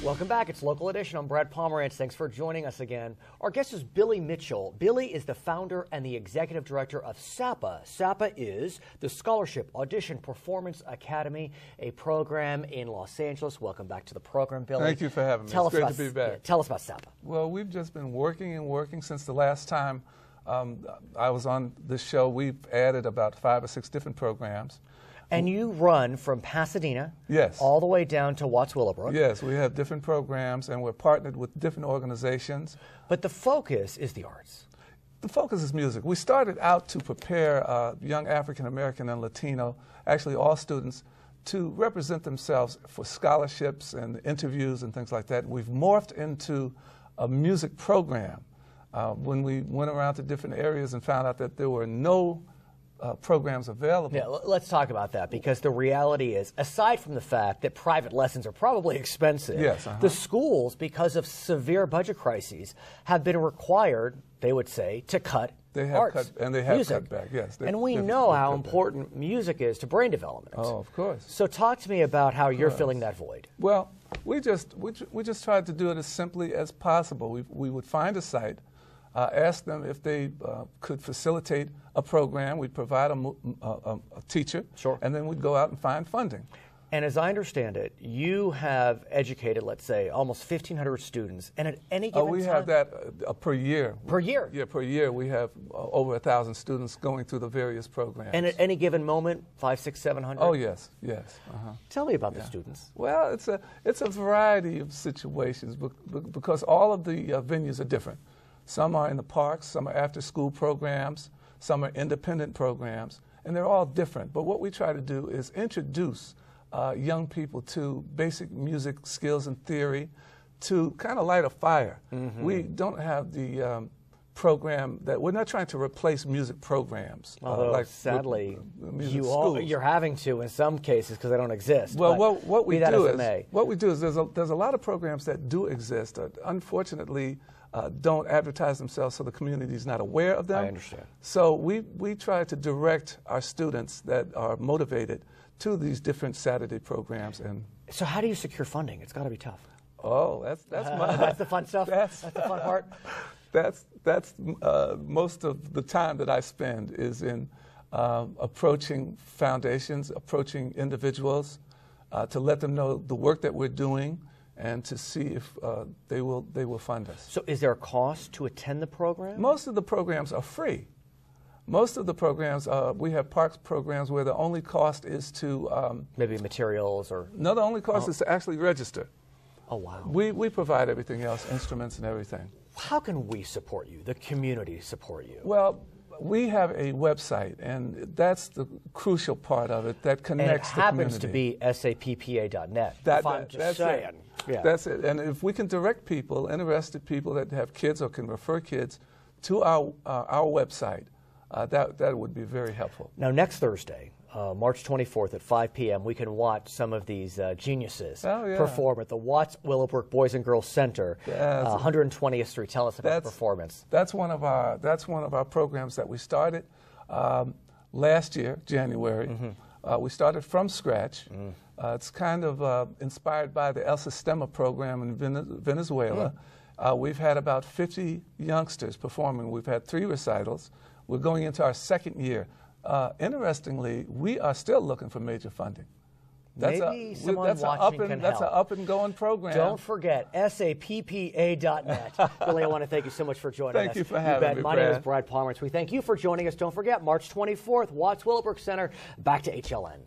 Welcome back. It's Local Edition. I'm Brad Pomerantz. Thanks for joining us again. Our guest is Billy Mitchell. Billy is the founder and the executive director of SAPPA. SAPPA is the Scholarship Audition Performance Academy, a program in Los Angeles. Welcome back to the program, Billy. Thank you for having me. It's great to be back. Yeah, tell us about SAPPA. Well, we've just been working and working since the last time I was on this show. We've added about 5 or 6 different programs. And you run from Pasadena all the way down to Watts Willowbrook. Yes, we have different programs, and we're partnered with different organizations. But the focus is the arts. The focus is music. We started out to prepare young African American and Latino, actually all students, to represent themselves for scholarships and interviews and things like that. We've morphed into a music program. When we went around to different areas and found out that there were no programs available. Yeah, let's talk about that, because the reality is, aside from the fact that private lessons are probably expensive, the schools, because of severe budget crises, have been required, they would say, to cut arts, and they have music. cut back, yes. And we know how important music is to brain development. Oh, of course. So talk to me about how you're filling that void. Well, we just tried to do it as simply as possible. We would find a site, ask them if they could facilitate a program. We'd provide a teacher, and then we'd go out and find funding. And as I understand it, you have educated, let's say, almost 1,500 students, and at any given time... we have that per year. Per year? Yeah, per year we have over 1,000 students going through the various programs. And at any given moment, 500, 600, 700? Oh, yes, yes. Tell me about the students. Well, it's a variety of situations because all of the venues are different. Some are in the parks, some are after-school programs, some are independent programs, and they're all different. But what we try to do is introduce young people to basic music skills and theory to kind of light a fire. We don't have the program that we're not trying to replace music programs. Although, like sadly, schools. you're having to in some cases because they don't exist. Well, what we do is there's a lot of programs that do exist. Unfortunately, don't advertise themselves so the community is not aware of them. I understand. So we try to direct our students that are motivated to these different Saturday programs. And so how do you secure funding? It's got to be tough. Oh, that's the fun stuff. That's the fun part. That's most of the time that I spend is in approaching foundations, approaching individuals, to let them know the work that we're doing, and to see if they will fund us. So is there a cost to attend the program? Most of the programs are free. Most of the programs, we have parks programs where the only cost is to... maybe materials or... No, the only cost is to actually register. Oh, wow. We provide everything else, instruments and everything. How can we support you, the community support you? Well, we have a website, and that's the crucial part of it that connects the community. And it happens to be SAPPA.net. That's it. Yeah. That's it. And if we can direct people, interested people that have kids or can refer kids to our website, that would be very helpful. Now, next Thursday, March 24th at 5 p.m., we can watch some of these geniuses perform at the Watts Willowbrook Boys and Girls Center, 120th Street. Tell us about the performance. That's one of our programs that we started last year, January. We started from scratch. It's kind of inspired by the El Sistema program in Venezuela. We've had about 50 youngsters performing. We've had 3 recitals. We're going into our 2nd year. Interestingly, we are still looking for major funding. That's Maybe someone watching can help. That's an up-and-going program. Don't forget, SAPPA.net. Billy, I want to thank you so much for joining us. Thank you for having me, My name is Brad Pomerantz. We thank you for joining us. Don't forget, March 24th, Watts Willowbrook Center. Back to HLN.